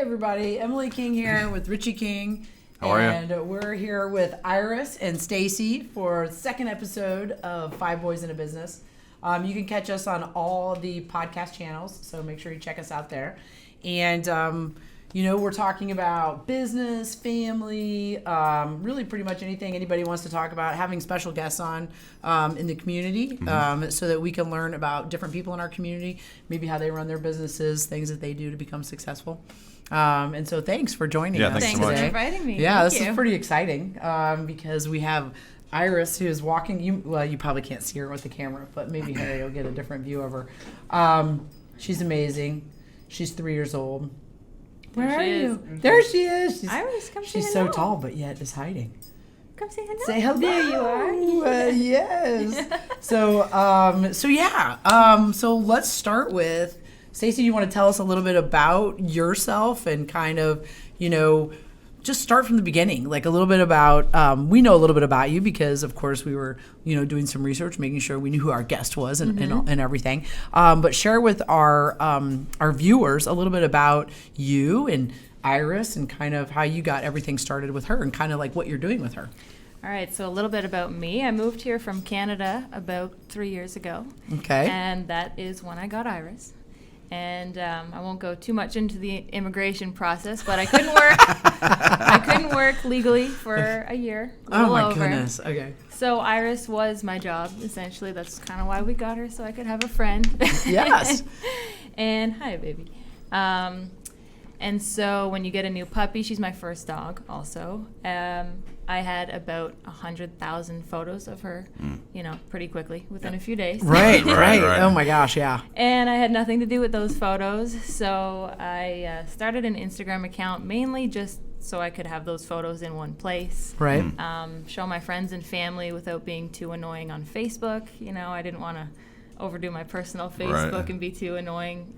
everybody, Emily King here with Richie King. How are you? And we're here with Iris and Staci for the second episode of Five Boys in a Business. You can catch us on all the podcast channels, so make sure you check us out there. And, we're talking about business, family, really pretty much anything anybody wants to talk about, having special guests on in the community so that we can learn about different people in our community, maybe how they run their businesses, things that they do to become successful. And so thanks for joining us. Thanks so much. for inviting me. Yeah, Thank this you. is pretty exciting because we have Iris, who is walking. You probably can't see her with the camera, but maybe Harry will get a different view of her. She's amazing. She's 3 years old. Where are you? There she is. Iris, come say She's hello. so tall, but yet is hiding. Come say hello. Say hello. There you are. Yes. So let's start with Staci. You want to tell us a little bit about yourself and kind of, just start from the beginning, like a little bit about, we know a little bit about you because, of course, we were, doing some research, making sure we knew who our guest was and everything. But share with our viewers a little bit about you and Iris and kind of how you got everything started with her and kind of like what you're doing with her. All right, so a little bit about me. I moved here from Canada about 3 years ago. Okay. And that is when I got Iris. And I won't go too much into the immigration process, but I couldn't work. I couldn't work legally for a year. Oh my goodness. Okay. So Iris was my job, essentially. That's kind of why we got her, so I could have a friend. Yes. And hi, baby. And so when you get a new puppy, she's my first dog also. I had about 100,000 photos of her, pretty quickly, within a few days. Right. Right. Oh my gosh, yeah. And I had nothing to do with those photos, so I started an Instagram account mainly just so I could have those photos in one place. Right. Show my friends and family without being too annoying on Facebook. I didn't want to overdo my personal Facebook and be too annoying.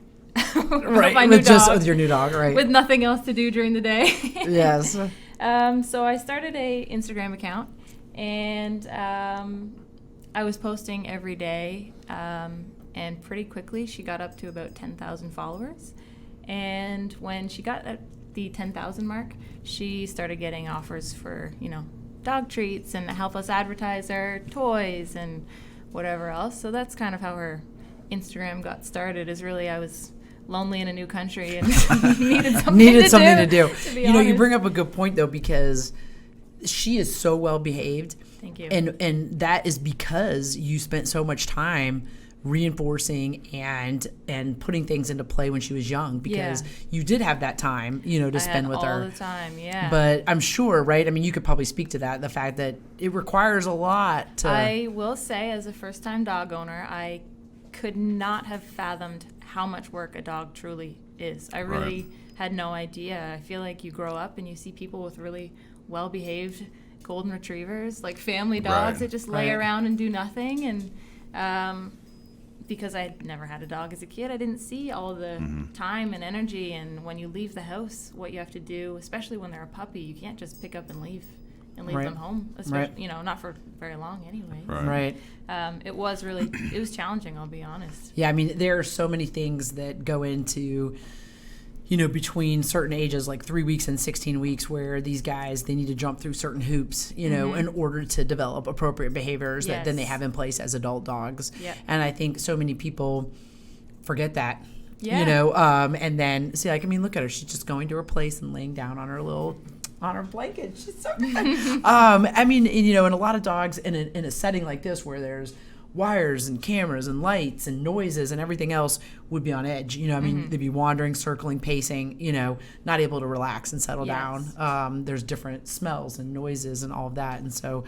Right. My new dog, with your new dog, right. with nothing else to do during the day. Yes. So I started a Instagram account, and I was posting every day, and pretty quickly she got up to about 10,000 followers. And when she got at the 10,000 mark, she started getting offers for, dog treats and help us advertise our toys and whatever else. So that's kind of how her Instagram got started, is really I was lonely in a new country and needed something to do. To be honest. You bring up a good point though, because she is so well behaved. Thank you. And that is because you spent so much time reinforcing and putting things into play when she was young, because you did have that time, to spend with her all the time. Yeah. But I'm sure, right? I mean, you could probably speak to that, the fact that it requires a lot to. I will say, as a first-time dog owner, I could not have fathomed how much work a dog truly is. I really had no idea. I feel like you grow up and you see people with really well-behaved golden retrievers, like family dogs that just lay around and do nothing. And because I had never had a dog as a kid, I didn't see all the time and energy. And when you leave the house, what you have to do, especially when they're a puppy, you can't just pick up and leave them home, especially, not for very long anyway. Right. It was challenging, I'll be honest. Yeah, I mean, there are so many things that go into, between certain ages, like 3 weeks and 16 weeks, where these guys, they need to jump through certain hoops, in order to develop appropriate behaviors that then they have in place as adult dogs. Yep. And I think so many people forget that. Yeah. And then see, look at her. She's just going to her place and laying down on her blanket. She's so good. And a lot of dogs in a setting like this where there's wires and cameras and lights and noises and everything else would be on edge. They'd be wandering, circling, pacing, not able to relax and settle down. There's different smells and noises and all of that. And so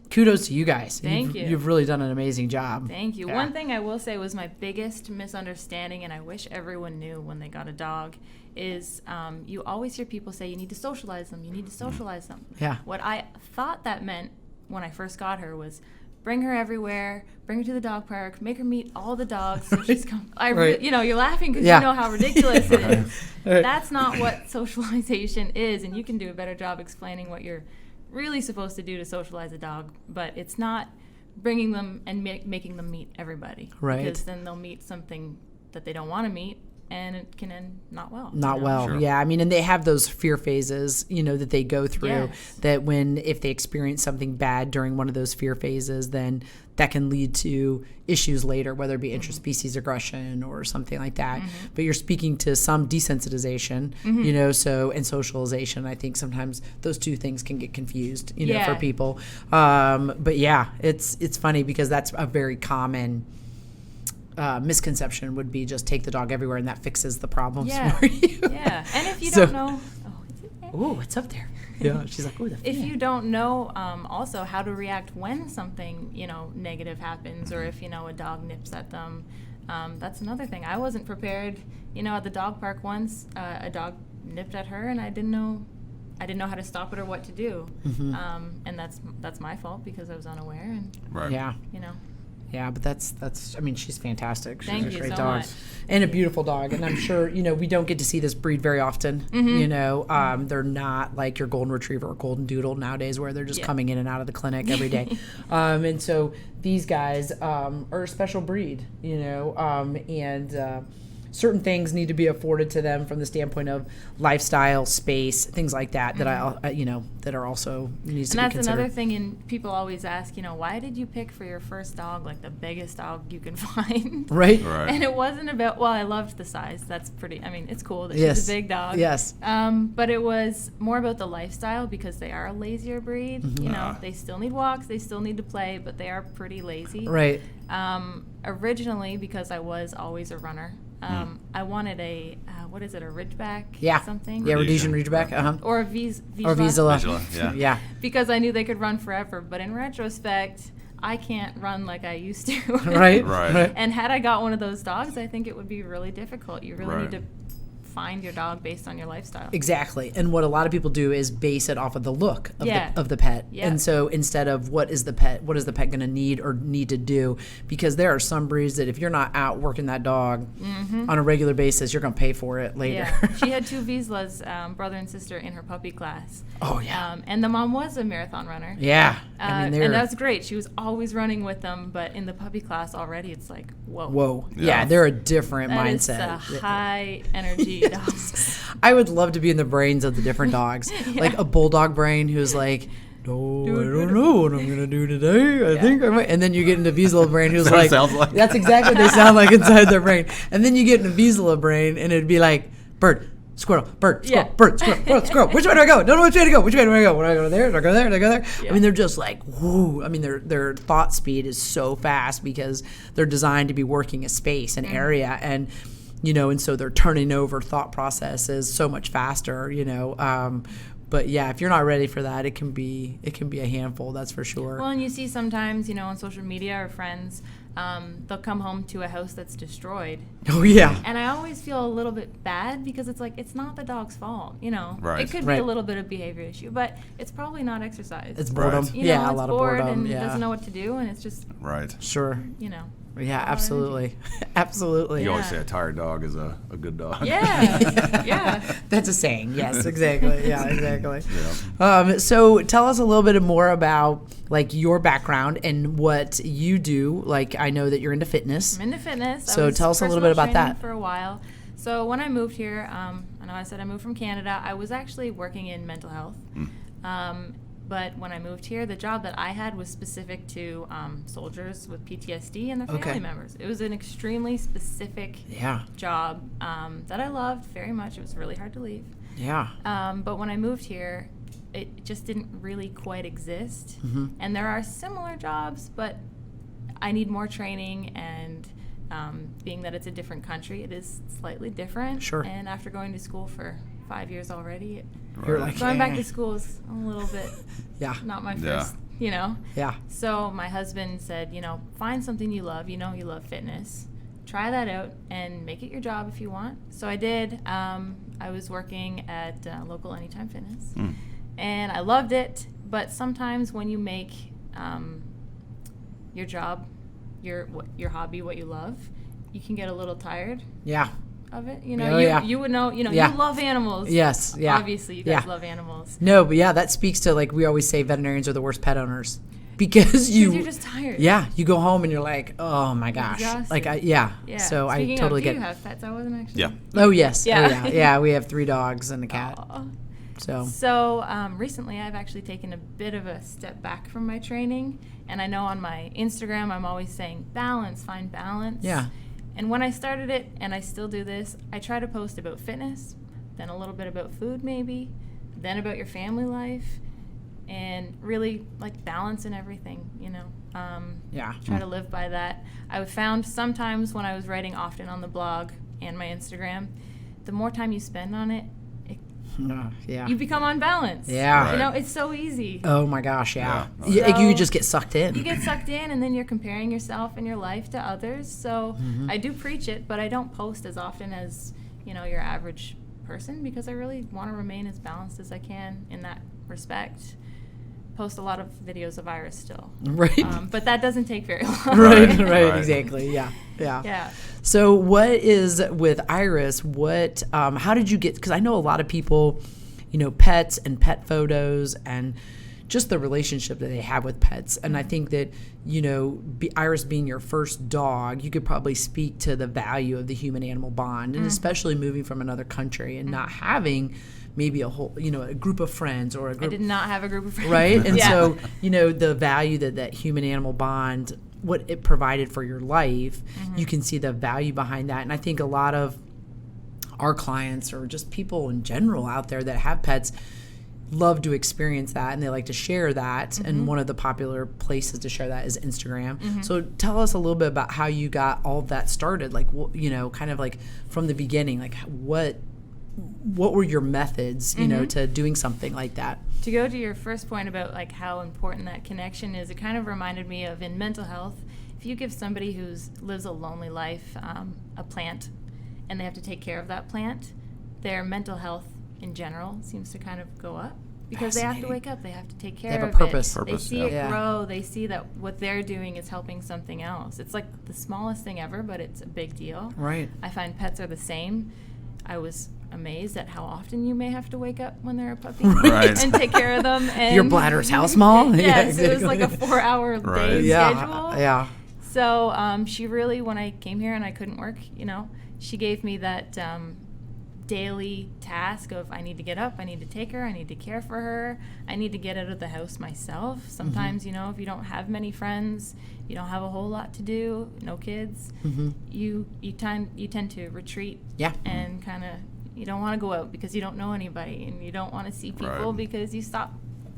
kudos to you guys. Thank you. You've really done an amazing job. Thank you. Yeah. One thing I will say was my biggest misunderstanding, and I wish everyone knew when they got a dog, is you always hear people say, you need to socialize them. You need to socialize them. Yeah. What I thought that meant when I first got her was bring her everywhere, bring her to the dog park, make her meet all the dogs. So she's you're laughing because you know how ridiculous it is. That's not what socialization is, and you can do a better job explaining what you're really supposed to do to socialize a dog, but it's not bringing them and making them meet everybody. Right. Because then they'll meet something that they don't want to meet, and it can end not well. Not well. Sure. Yeah. I mean, and they have those fear phases, that they go through, yes. that if they experience something bad during one of those fear phases, then that can lead to issues later, whether it be interspecies aggression or something like that. But you're speaking to some desensitization, and socialization. I think sometimes those two things can get confused, for people. But yeah, it's funny because that's a very common misconception would be just take the dog everywhere and that fixes the problems for you. Yeah. And if you don't know, it's up there. Yeah, she's like, if you don't know also how to react when something, negative happens, or if, a dog nips at them, that's another thing. I wasn't prepared. At the dog park once, a dog nipped at her, and I didn't know how to stop it or what to do. And that's my fault because I was unaware. And, right. Yeah. Yeah, but that's. I mean, she's fantastic. She's Thank a you great so dog, much. and a beautiful dog. And I'm sure we don't get to see this breed very often. They're not like your golden retriever or golden doodle nowadays, where they're just coming in and out of the clinic every day. And so these guys are a special breed, and certain things need to be afforded to them from the standpoint of lifestyle, space, things like that. That that are also needs to be considered. And that's another thing. And people always ask, why did you pick for your first dog like the biggest dog you can find? Right. And it wasn't about. Well, I loved the size. That's pretty. I mean, it's cool that she's a big dog. Yes. But it was more about the lifestyle because they are a lazier breed. They still need walks. They still need to play, but they are pretty lazy. Right. Originally, because I was always a runner. I wanted a what is it, a Ridgeback? Something. Yeah, Rhodesian Ridgeback. Or a Vizsla. Or Vizsla. Yeah. Because I knew they could run forever, but in retrospect, I can't run like I used to. Right. And had I got one of those dogs, I think it would be really difficult. You really need to find your dog based on your lifestyle. Exactly. And what a lot of people do is base it off of the look of the pet. Yeah. And so instead of what is the pet going to need to do, because there are some breeds that if you're not out working that dog on a regular basis, you're going to pay for it later. Yeah. She had two Vizslas, brother and sister, in her puppy class. Oh, yeah. And the mom was a marathon runner. Yeah. And that's great. She was always running with them, but in the puppy class already, it's like, whoa. Yeah, they're a different mindset. That is a high energy dog. I would love to be in the brains of the different dogs. Like a bulldog brain who's like, no, I don't know what I'm going to do today. I think I might. And then you get into Vizsla brain who's like, that's exactly what they sound like inside their brain. And then you get into Vizsla brain and it'd be like, bird, squirrel, bird, squirrel, bird, squirrel, squirrel. Which way do I go? Don't know which way to go. Which way do I go? Do I go there? Do I go there? Do I go there? Yeah. I mean, they're just like, whoo. I mean, their thought speed is so fast because they're designed to be working a space, an area, and and so they're turning over thought processes so much faster, But yeah, if you're not ready for that, it can be a handful. That's for sure. Well, and you see sometimes, on social media or friends, they'll come home to a house that's destroyed. Oh yeah. And I always feel a little bit bad because it's like it's not the dog's fault. Right. It could be a little bit of behavior issue, but it's probably not exercise. It's boredom. It's a lot of boredom. And doesn't know what to do, and it's just Sure. Yeah, absolutely. You always say a tired dog is a good dog. Yeah. That's a saying. Yes, exactly. Yeah, exactly. So tell us a little bit more about like your background and what you do. Like I know that you're into fitness. I'm into fitness. So tell us a little bit about that. For a while. So when I moved here, I know I said I moved from Canada. I was actually working in mental health. But when I moved here, the job that I had was specific to soldiers with PTSD and their family members. It was an extremely specific job that I loved very much. It was really hard to leave. Yeah. But when I moved here, it just didn't really quite exist. And there are similar jobs, but I need more training, and being that it's a different country, it is slightly different. Sure. And after going to school for 5 years already, you're like, going back to school is a little bit not my first, Yeah. So my husband said, find something you love. You love fitness. Try that out and make it your job if you want. So I did. I was working at local Anytime Fitness, and I loved it. But sometimes when you make your job, your hobby, what you love, you can get a little tired. Yeah. Of it, you would know, you love animals. Yes, yeah. Obviously, you guys love animals. No, but that speaks to, like we always say, veterinarians are the worst pet owners. because you're just tired. Yeah, you go home and you're like, oh my gosh. Exhausted. Like, So Speaking I totally of, get do you have pets? I wasn't actually. Yeah. Oh, yes. Yeah. Oh, yeah. Yeah, we have 3 dogs and a cat. Aw. So Recently I've actually taken a bit of a step back from my training, and I know on my Instagram I'm always saying balance, find balance. Yeah. And when I started it, and I still do this, I try to post about fitness, then a little bit about food maybe, then about your family life, and really like balance in everything, you know. Try to live by that. I found sometimes when I was writing often on the blog and my Instagram, the more time you spend on it, you become unbalanced. Yeah. Right. You know, it's so easy. Oh my gosh, yeah. Yeah. You just get sucked in. You get sucked in, and then you're comparing yourself and your life to others. So I do preach it, but I don't post as often as, you know, your average person, because I really want to remain as balanced as I can in that respect. Post a lot of videos of Iris still. Right. But that doesn't take very long. Right, exactly. Yeah. Yeah. So what is with Iris, how did you get, because I know a lot of people, you know, pets and pet photos and just the relationship that they have with pets. And I think that, you know, Iris being your first dog, you could probably speak to the value of the human-animal bond, and especially moving from another country and not having maybe a whole, you know, a group of friends or a group. I did not have a group of friends. Right? And Yeah. so, you know, the value that human-animal bond, what it provided for your life, you can see the value behind that. And I think a lot of our clients, or just people in general out there that have pets, love to experience that, and they like to share that. And one of the popular places to share that is Instagram. So tell us a little bit about how you got all of that started, like, you know, kind of like from the beginning, like what were your methods, you know, to doing something like that? To go to your first point about like how important that connection is, it kind of reminded me of in mental health, if you give somebody who lives a lonely life a plant, and they have to take care of that plant, their mental health in general seems to kind of go up, because they have to wake up, they have to take care of it. They have a purpose. They see it Yeah. grow, they see that what they're doing is helping something else. It's like the smallest thing ever, but it's a big deal. Right. I find pets are the same. I was amazed at how often you may have to wake up when they're a puppy Right. and take care of them. And Your bladder's how small? yes, Yeah, it was like a exactly. 4-hour Right. day Yeah. schedule. Yeah. So she really, when I came here and I couldn't work, you know, she gave me that daily task of I need to get up, I need to take her, I need to care for her, I need to get out of the house myself. Sometimes, you know, if you don't have many friends, you don't have a whole lot to do, no kids, you tend to retreat. Yeah. And kind of, you don't want to go out because you don't know anybody, and you don't want to see people Right. because you stop.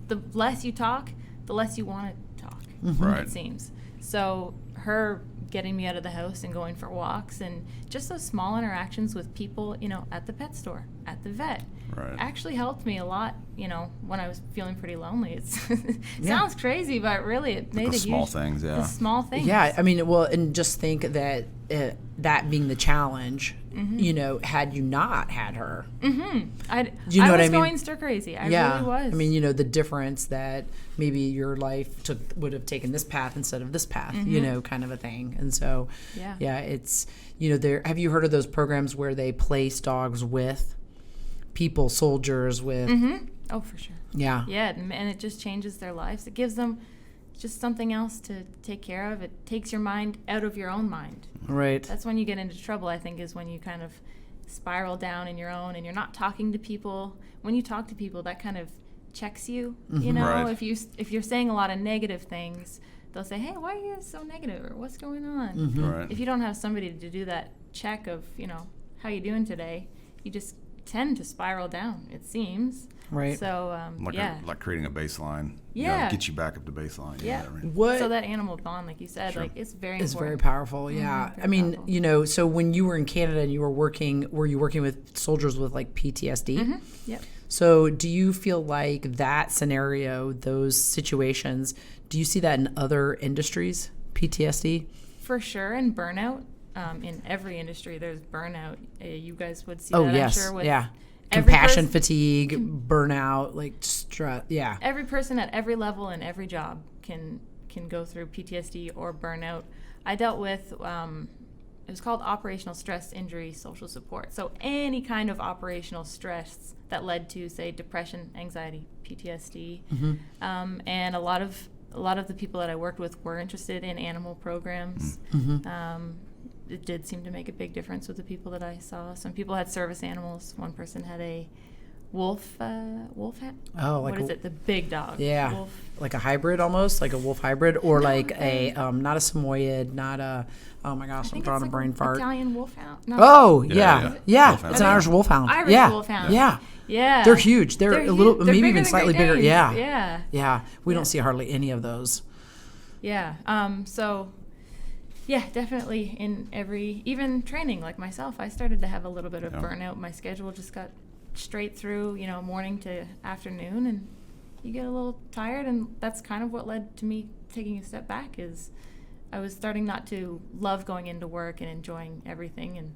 The less you talk, the less you want to talk. Right. It seems. So her getting me out of the house and going for walks, and just those small interactions with people, you know, at the pet store, at the vet, Right. actually helped me a lot, you know, when I was feeling pretty lonely. It sounds crazy, but really it made The a small huge, things, yeah. the small things. Yeah, I mean, well, and just think that that being the challenge, you know, had you not had her. I You know I what was I mean? going stir crazy. I Yeah. really was. I mean, you know, the difference that maybe your life would have taken this path instead of this path, you know, kind of a thing. And so, Yeah. it's, you know, have you heard of those programs where they place dogs with people, soldiers with, Oh, for sure. yeah. Yeah, and it just changes their lives. It gives them just something else to take care of. It takes your mind out of your own mind. Right. That's when you get into trouble, I think, is when you kind of spiral down in your own and you're not talking to people. When you talk to people, that kind of checks you. You know, Right. if you're saying a lot of negative things, they'll say, "Hey, why are you so negative?" or "What's going on?" Right. If you don't have somebody to do that check of, you know, how you doing today, you just tend to spiral down, it seems. Right. So, Like creating a baseline. Yeah. Get you back up to baseline. Yeah. I mean, What So that animal bond, like you said, Sure. like it's very is very important. powerful. Yeah. very I mean, powerful. you know, so when you were in Canada and you were you working with soldiers with like PTSD? Yep. So do you feel like that scenario, those situations, do you see that in other industries, PTSD? For sure, and burnout. In every industry, there's burnout. You guys would see Oh, that, yes. I'm sure. With Yeah. every Compassion, pers- fatigue, burnout, like stress. Yeah. Every person at every level in every job can go through PTSD or burnout. I dealt with, it was called operational stress injury social support. So any kind of operational stress that led to, say, depression, anxiety, PTSD, and a lot of a lot of the people that I worked with were interested in animal programs. It did seem to make a big difference with the people that I saw. Some people had service animals. One person had a wolf hat. Oh, what is it? The big dog. Yeah, wolf. like a hybrid almost, like a wolf hybrid, or like a not a Samoyed, not a. Oh my gosh, I'm drawing a brain fart. Italian wolfhound. No. Oh Yeah. It's an Irish wolfhound. Irish wolfhound. Yeah, they're huge. They're a little, They're maybe bigger even than slightly Great bigger. Danes. Yeah. We don't see hardly any of those. Yeah. So. Yeah, definitely in even training like myself, I started to have a little bit of burnout. My schedule just got straight through, morning to afternoon, and you get a little tired, and that's kind of what led to me taking a step back. Is I was starting not to love going into work and enjoying everything, and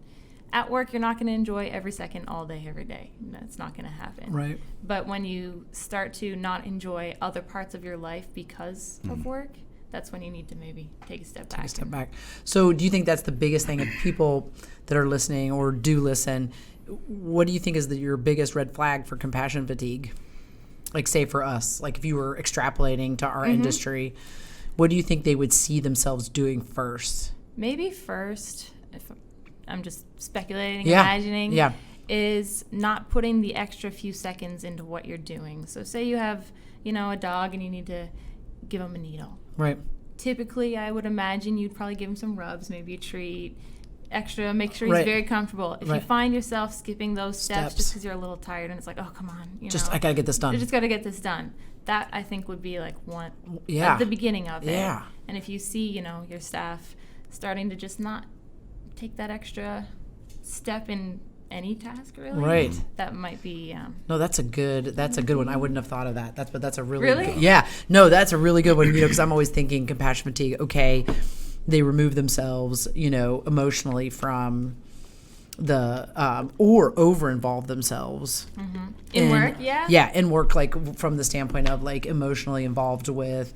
at work you're not going to enjoy every second all day every day. That's not going to happen. Right. But when you start to not enjoy other parts of your life because of work, that's when you need to maybe take a step back. So do you think that's the biggest thing of people that are listening or do listen? What do you think is your biggest red flag for compassion fatigue? Like, say for us, like if you were extrapolating to our industry, what do you think they would see themselves doing first? Maybe first, if I'm just speculating, imagining, is not putting the extra few seconds into what you're doing. So say you have, a dog and you need to give him a needle. Right. Typically, I would imagine you'd probably give him some rubs, maybe a treat, extra, make sure he's very comfortable. If you find yourself skipping those steps just because you're a little tired and it's like, oh, come on. I got to get this done. You just got to get this done. That, I think, would be like one at the beginning of it. Yeah. And if you see, your staff starting to just not take that extra step in any task, really. Right. That might be. No, that's a good one. I wouldn't have thought of that. That's a really Really? Good, no, that's a really good one. Because I'm always thinking compassion fatigue. Okay, they remove themselves, emotionally from the or over involve themselves in work. In work, like from the standpoint of like emotionally involved with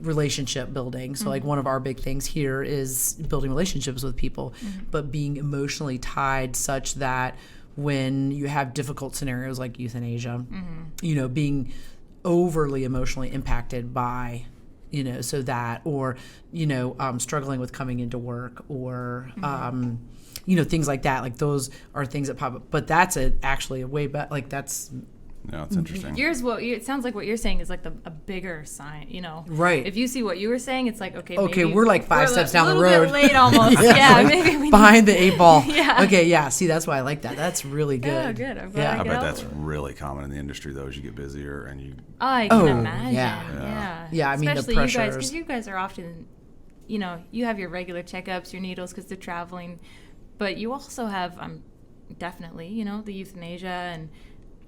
relationship building. So like one of our big things here is building relationships with people, but being emotionally tied such that when you have difficult scenarios like euthanasia, being overly emotionally impacted by, so that, or, struggling with coming into work or, things like that. Like those are things that pop up, but that's actually a way better, like that's. No, it's interesting. It sounds like what you're saying is like a bigger sign, Right. If you see what you were saying, it's like, okay, we're like five steps down the road. A little bit late almost. Maybe we behind the 8 ball. Yeah. See, that's why I like that. That's really good. Oh, good. I'm glad I bet that's really common in the industry, though, as you get busier and you. I can imagine. Yeah, I mean, especially the pressures. you guys, because you guys are often, you have your regular checkups, your needles, because they're traveling, but you also have, definitely, the euthanasia and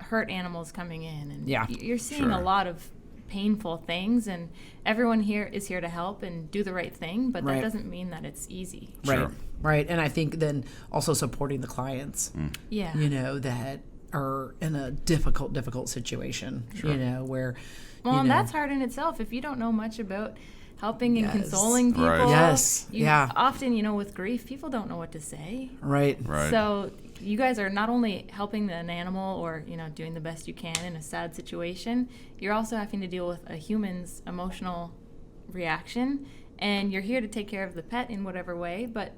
hurt animals coming in, and you're seeing a lot of painful things, and everyone here is here to help and do the right thing, but that doesn't mean that it's easy. Right. And I think then also supporting the clients, that are in a difficult situation, where and that's hard in itself if you don't know much about helping and consoling people. Often, with grief, people don't know what to say. Right. So you guys are not only helping an animal or, doing the best you can in a sad situation, you're also having to deal with a human's emotional reaction, and you're here to take care of the pet in whatever way, but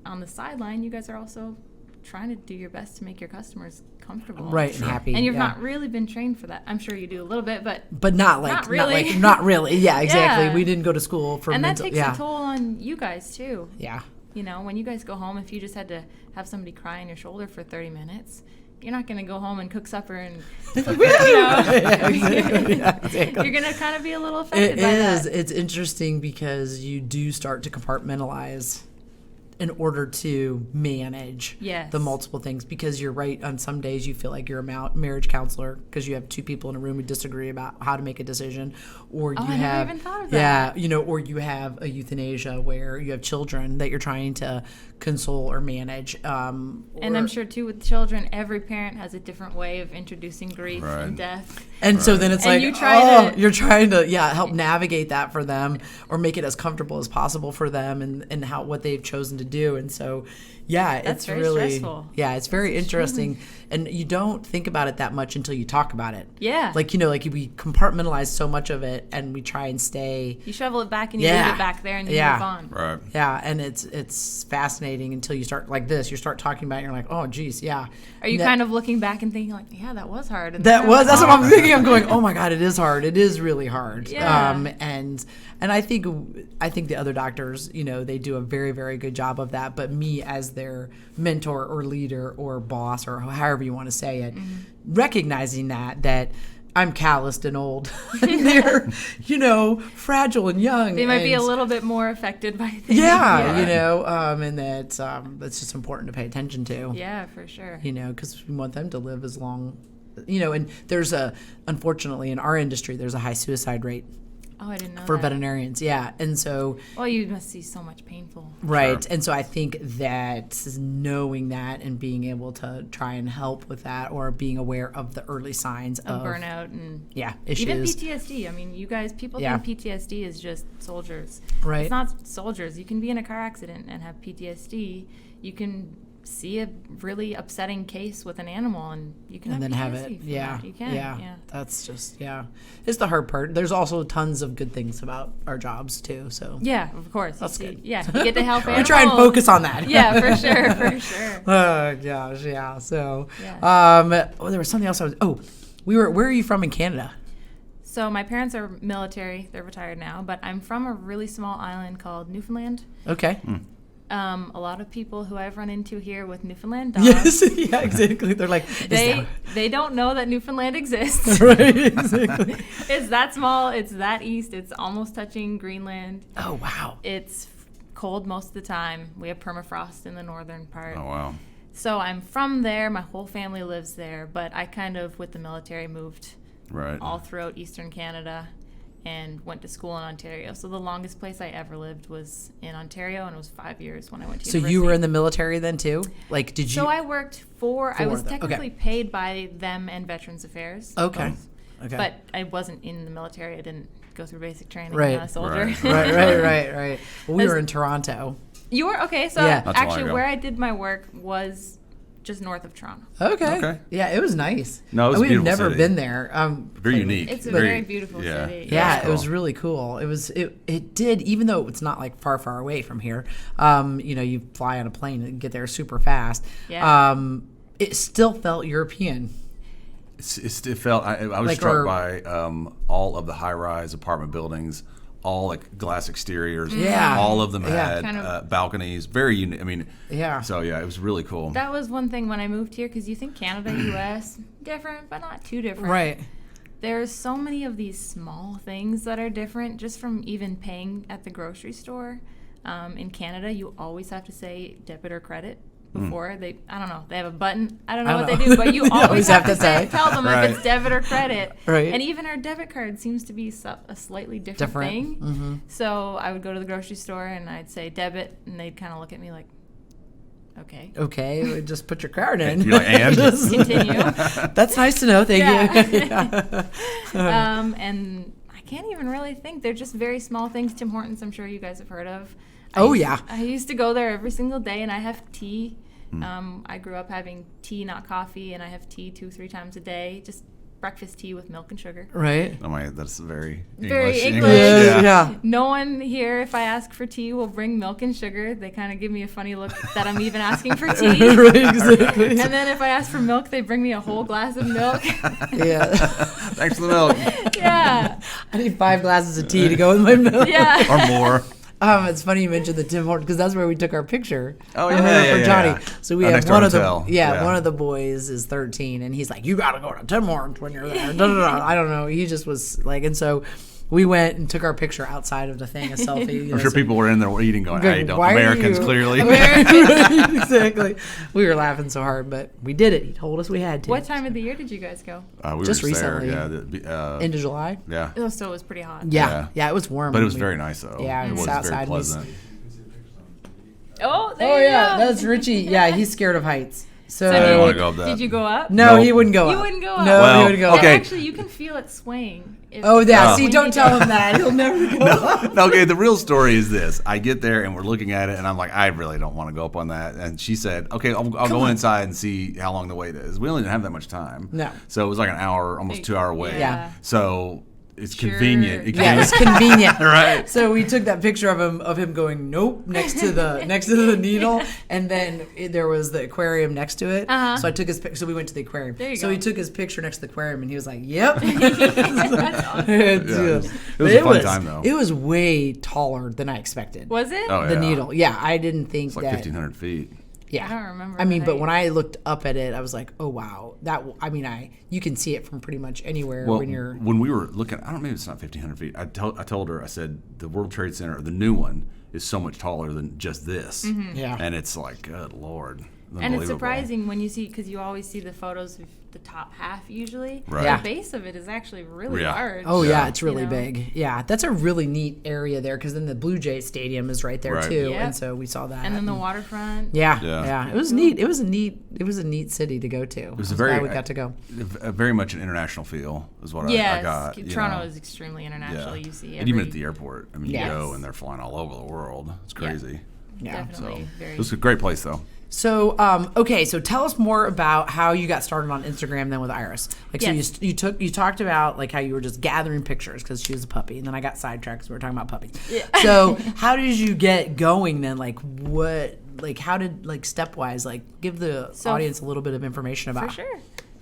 on the sideline, you guys are also trying to do your best to make your customers comfortable. Right, and happy. And you've not really been trained for that. I'm sure you do a little bit, but not really. Not really. Yeah, exactly. Yeah. We didn't go to school for that takes a toll on you guys, too. Yeah. When you guys go home, if you just had to have somebody cry on your shoulder for 30 minutes, you're not going to go home and cook supper and, Exactly. You're going to kind of be a little affected by that. It's interesting because you do start to compartmentalize in order to manage the multiple things, because you're right, on some days you feel like you're a marriage counselor because you have two people in a room who disagree about how to make a decision, or you I have never even thought of that. or you have a euthanasia where you have children that you're trying to console or manage, and I'm sure too with children, every parent has a different way of introducing grief and death. And so then it's And like, you're trying to help navigate that for them or make it as comfortable as possible for them and what they've chosen to do. And so, it's very really stressful. Yeah, it's very interesting. And you don't think about it that much until you talk about it. Yeah. Like, we compartmentalize so much of it and we try and stay. You shovel it back and you leave it back there and you move on. Right. Yeah, and it's fascinating until you start like this. You start talking about it and you're like, oh, geez, yeah. Are you kind of looking back and thinking like, yeah, that was hard? And that's what I'm thinking. I'm going, oh my God, it is hard. It is really hard. Yeah. And I think the other doctors, they do a very, very good job of that. But me as their mentor or leader or boss or however you want to say it, recognizing that I'm calloused and old and they're, fragile and young. They might be a little bit more affected by things. And that's just important to pay attention to. Yeah, for sure. Because we want them to live as long, and there's unfortunately in our industry, there's a high suicide rate. Oh, I didn't know for that. veterinarians, yeah. And so... Well, you must see so much painful. Right. Sure. And so I think that knowing that and being able to try and help with that or being aware of the early signs of burnout and issues. Even PTSD. I mean, you guys, people think PTSD is just soldiers. Right. It's not soldiers. You can be in a car accident and have PTSD. You can see a really upsetting case with an animal and you can have PTSD from that. You can. Yeah. That's just, it's the hard part. There's also tons of good things about our jobs too. So yeah, of course. That's good. Yeah, you get to help animals. We try and focus on that. Yeah, for sure. Oh gosh, yeah. So, there was something else where are you from in Canada? So my parents are military. They're retired now, but I'm from a really small island called Newfoundland. Okay. A lot of people who I've run into here with Newfoundland dogs. Yes, yeah, exactly. They're like, they don't know that Newfoundland exists. Right, exactly. It's that small. It's that east. It's almost touching Greenland. Oh, wow. It's cold most of the time. We have permafrost in the northern part. Oh, wow. So I'm from there. My whole family lives there, but I kind of, with the military, moved all throughout eastern Canada and went to school in Ontario. So the longest place I ever lived was in Ontario, and it was 5 years when I went to university. So you were in the military then too? Like, did you? So I worked I was technically paid by them and Veterans Affairs. Okay. Okay. But I wasn't in the military. I didn't go through basic training. Right. I'm not a soldier. Right. Well, we were in Toronto. You were? Okay. So actually where I did my work was just north of Toronto. Okay. Yeah, it was nice. No, it was a beautiful never city. been there. Very unique. It's a very beautiful city. Yeah, cool. It was really cool. It did, even though it's not like far away from here. You fly on a plane and get there super fast. Yeah. It still felt European. It felt. I was struck by all of the high-rise apartment buildings. All like glass exteriors. Yeah. All of them had Kind of balconies. Very unique. I mean. Yeah. So it was really cool. That was one thing when I moved here, because you think Canada, U.S. different, but not too different. Right. There's so many of these small things that are different, just from even paying at the grocery store. In Canada, you always have to say debit or credit before they have a button. I don't know what they do, but you always have to say, tell them if it's debit or credit. Right. And even our debit card seems to be a slightly different thing. Mm-hmm. So I would go to the grocery store and I'd say debit, and they'd kind of look at me like, okay, just put your card in. You're like, and just continue. That's nice to know. Thank you. And I can't even really think. They're just very small things. Tim Hortons, I'm sure you guys have heard of. I used to go there every single day, and I have tea. I grew up having tea, not coffee, and I have tea 2-3 times a day. Just breakfast tea with milk and sugar. Right. Oh my, that's very English. Yeah. No one here, if I ask for tea, will bring milk and sugar. They kind of give me a funny look that I'm even asking for tea. Right, exactly. And then if I ask for milk, they bring me a whole glass of milk. Yeah. Thanks for the milk. Yeah. I need 5 glasses of tea to go with my milk. Yeah. Or more. It's funny you mentioned the Tim Hortons, because that's where we took our picture. Oh yeah, for Johnny. Yeah. So we have next to one our of the hotel. one of the boys is 13, and he's like, "You gotta go to Tim Hortons when you're there." I don't know. He just was like, and so we went and took our picture outside of the thing, a selfie. I'm sure people were in there eating, going, "Hey, don't Americans clearly." Exactly. We were laughing so hard, but we did it. He told us we had to. What time of the year did you guys go? We just were recently. There, end of July. Yeah. Oh, so it was pretty hot. Yeah, it was warm. But it was very nice, though. Yeah, it was outside. very pleasant. Oh, there you go. That's Richie. Yeah, he's scared of heights. So I didn't want to go up that. Did you go up? No, Nope. he wouldn't go up. You wouldn't go up. No, Well, he wouldn't go okay. up. Actually, you can feel it swaying. Oh, yeah. Oh. See, don't tell him that. He'll never go up. No, okay, the real story is this. I get there and we're looking at it and I'm like, I really don't want to go up on that. And she said, okay, I'll go inside and see how long the wait is. We only didn't have that much time. No. So it was like an hour, almost 2 hour wait. Yeah. So it's Sure. convenient. Yeah, it's convenient. Right. So we took that picture of him going nope next to the needle, and then there was the aquarium next to it. Uh-huh. So I took his picture. So we went to the aquarium. There you so go. he took his picture next to the aquarium, and he was like, "Yep." That's awesome. It was a fun time though. It was way taller than I expected. Was it? Oh, The yeah. needle? Yeah, I didn't think It's like that. 1,500 feet. Yeah, I don't remember. I mean, the but height. when I looked up at it, I was like, "Oh wow!" You can see it from pretty much anywhere Well, when you're. when we were looking, I don't know, maybe it's not 1,500 feet. I told her, I said, the World Trade Center, the new one, is so much taller than just this. Yeah. And it's like, good Lord. And it's Unbelievable. surprising when you see, because you always see the photos of the top half usually. Right. Yeah. The base of it is actually really Yeah. large. Oh yeah, Yeah. it's really You know? big. Yeah, that's a really neat area there because then the Blue Jay Stadium is right there Right. too, Yep. and so we saw that. And then the waterfront. yeah, Yeah. yeah, it was neat. It was a neat city to go to. It was glad we got to go. very much an international feel is what I Yes, got. you Toronto know. is extremely international. You see and even every- at the airport, I mean, Yes. you go and they're flying all over the world. It's crazy. Yeah. Definitely. So Very. it was a great place though. So, okay, so tell us more about how you got started on Instagram then with Iris. Like, Yes. so you talked about like how you were just gathering pictures because she was a puppy, and then I got sidetracked because we were talking about puppies. Yeah. So, how did you get going then? Like, how did like stepwise give the So audience a little bit of information about? For sure.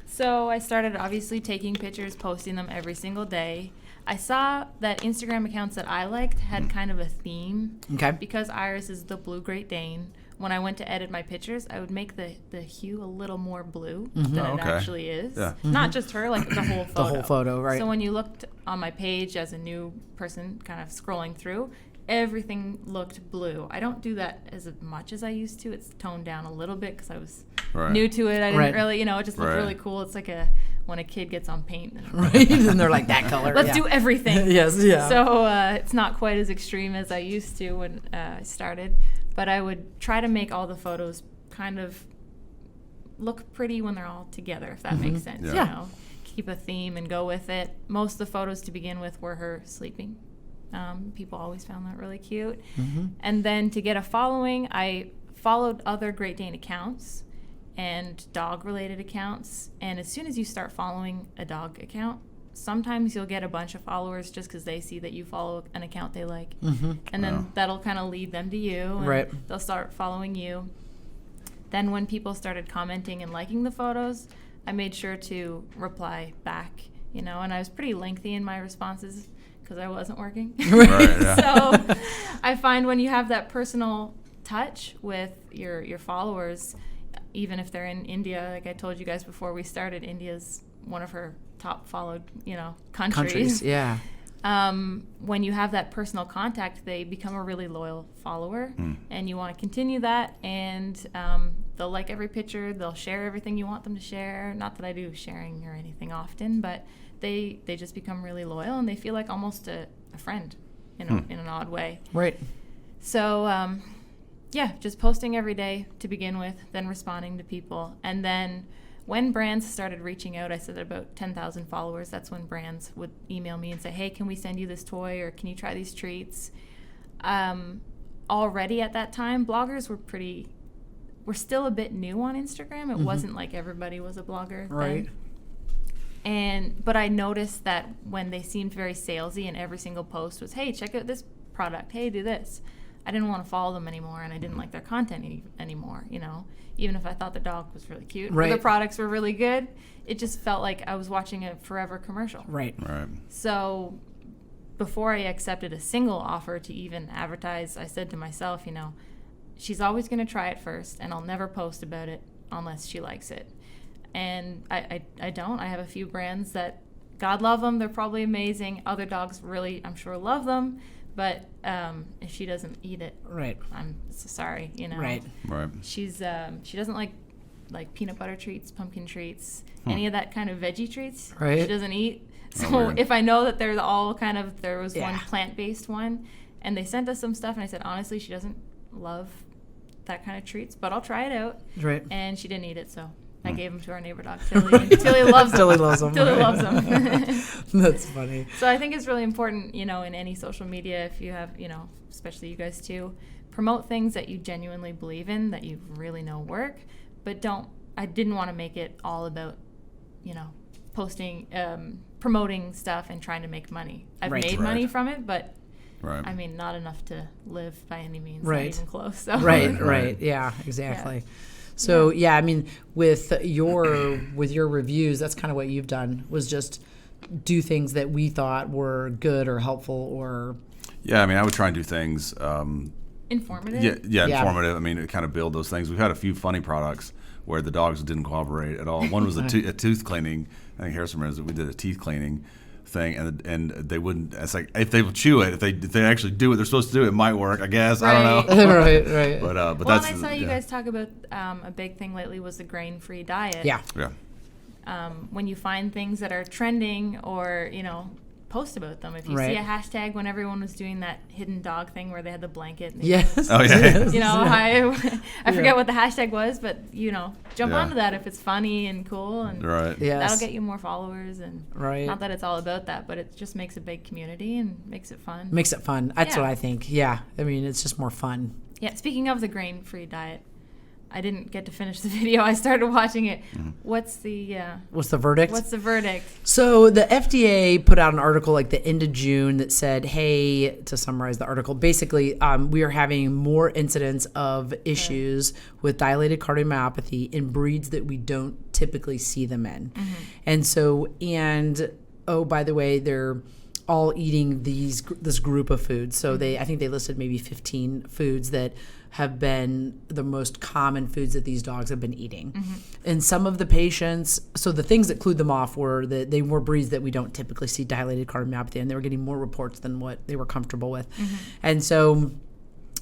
So I started obviously taking pictures, posting them every single day. I saw that Instagram accounts that I liked had kind of a theme. Okay. Because Iris is the blue Great Dane, when I went to edit my pictures, I would make the hue a little more blue than Oh, it okay. actually is. Yeah. Not just her, like the whole photo. The whole photo, right? So when you looked on my page as a new person kind of scrolling through, everything looked blue. I don't do that as much as I used to. It's toned down a little bit because I was Right. new to it. I didn't Right. really, it just looked Right. really cool. It's like when a kid gets on paint. And Right, and they're like that color. let's yeah. do everything. Yes, yeah. So it's not quite as extreme as I used to when I started, but I would try to make all the photos kind of look pretty when they're all together, if that makes sense. Yeah. You know, keep a theme and go with it. Most of the photos to begin with were her sleeping. People always found that really cute. And then to get a following, I followed other Great Dane accounts and dog-related accounts. And as soon as you start following a dog account, sometimes you'll get a bunch of followers just because they see that you follow an account they like. And then that'll kind of lead them to you. And Right. they'll start following you. Then when people started commenting and liking the photos, I made sure to reply back, and I was pretty lengthy in my responses because I wasn't working. Right, yeah. So I find when you have that personal touch with your followers, even if they're in India, like I told you guys before we started, India's one of her top followed, countries. Yeah. When you have that personal contact, they become a really loyal follower, and you want to continue that. And they'll like every picture. They'll share everything you want them to share. Not that I do sharing or anything often, but they just become really loyal, and they feel like almost a friend in an odd way. Right. So, just posting every day to begin with, then responding to people. And then when brands started reaching out, I said about 10,000 followers, that's when brands would email me and say, hey, can we send you this toy or can you try these treats? Already at that time, bloggers were still a bit new on Instagram. It wasn't like everybody was a blogger Right. then. But I noticed that when they seemed very salesy and every single post was, hey, check out this product, hey, do this. I didn't want to follow them anymore, and I didn't like their content anymore, Even if I thought the dog was really cute or the Right. products were really good, it just felt like I was watching a forever commercial. Right. Right. So before I accepted a single offer to even advertise, I said to myself, she's always going to try it first, and I'll never post about it unless she likes it. And I don't. I have a few brands that, God love them, they're probably amazing. Other dogs really, I'm sure, love them. But if she doesn't eat it, Right. I'm so sorry, Right. Right. She doesn't like peanut butter treats, pumpkin treats, any of that kind of veggie treats. Right. She doesn't eat. So weird. if I know that they're all there was one Yeah. plant-based one, and they sent us some stuff, and I said, honestly, she doesn't love that kind of treats, but I'll try it out. Right. And she didn't eat it, so I gave him to our neighbor dog, Tilly. Tilly loves him. Tilly loves him. Tilly loves him. That's funny. So I think it's really important, in any social media, if you have, especially you guys too, promote things that you genuinely believe in, that you really know work, but I didn't want to make it all about, posting, promoting stuff and trying to make money. I've made money from it, but I mean, not enough to live by any means, not even close. So. Right. Yeah, exactly. Yeah. So I mean, with your reviews, that's kind of what you've done, was just do things that we thought were good or helpful or. Yeah, I mean, I would try and do things. Informative. Yeah, informative. I mean, to kind of build those things. We've had a few funny products where the dogs didn't cooperate at all. One was a tooth cleaning. I think Harrison remembers that we did a teeth cleaning thing, and they wouldn't. It's like if they would chew it, if they actually do what they're supposed to do, it might work. I guess I don't know. right. But that's. And I saw you guys talk about a big thing lately was the grain-free diet. Yeah. When you find things that are trending, or post about them. If you see a hashtag when everyone was doing that hidden dog thing where they had the blanket. And yes. Oh yeah. I forget what the hashtag was, but jump onto that if it's funny and cool, and that'll get you more followers. And not that it's all about that, but it just makes a big community and makes it fun. That's what I think. Yeah, I mean, it's just more fun. Yeah. Speaking of the grain-free diet, I didn't get to finish the video. I started watching it. What's the verdict? What's the verdict? So the FDA put out an article like the end of June that said, hey, to summarize the article, basically we are having more incidents of issues with dilated cardiomyopathy in breeds that we don't typically see them in. And so, by the way, they're all eating this group of foods. So I think they listed maybe 15 foods that have been the most common foods that these dogs have been eating. And some of the patients, so the things that clued them off were that they were breeds that we don't typically see dilated cardiomyopathy, and they were getting more reports than what they were comfortable with. And so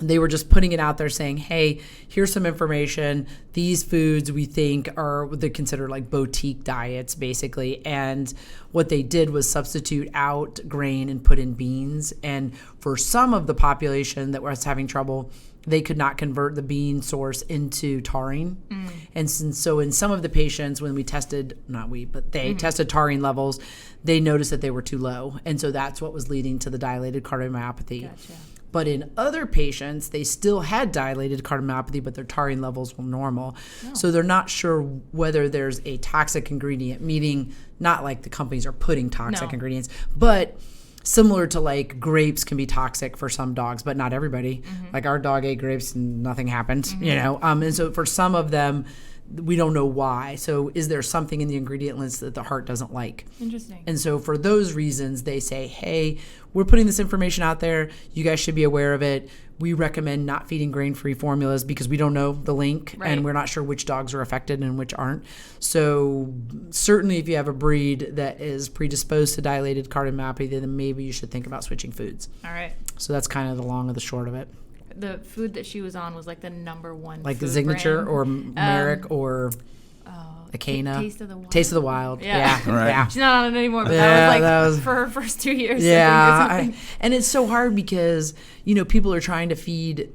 they were just putting it out there saying, hey, here's some information. These foods we think are what they consider like boutique diets, basically. And what they did was substitute out grain and put in beans. And for some of the population that was having trouble, they could not convert the bean source into taurine. And so in some of the patients, when we tested, they tested taurine levels, they noticed that they were too low. And so that's what was leading to the dilated cardiomyopathy. Gotcha. But in other patients, they still had dilated cardiomyopathy, but their taurine levels were normal. So they're not sure whether there's a toxic ingredient, meaning not like the companies are putting toxic ingredients, but similar to like grapes can be toxic for some dogs, but not everybody. Like our dog ate grapes and nothing happened, and so for some of them, we don't know why. So is there something in the ingredient list that the heart doesn't like? Interesting. And so for those reasons, they say, hey, we're putting this information out there. You guys should be aware of it. We recommend not feeding grain-free formulas because we don't know the link and we're not sure which dogs are affected and which aren't. So certainly if you have a breed that is predisposed to dilated cardiomyopathy, then maybe you should think about switching foods. All right. So that's kind of the long of the short of it. The food that she was on was like the number one like food the Signature brand. Or Merrick or Acana. Taste of the Wild. Yeah. Right. She's not on it anymore, but that was for her first 2 years. Yeah. And it's so hard because, people are trying to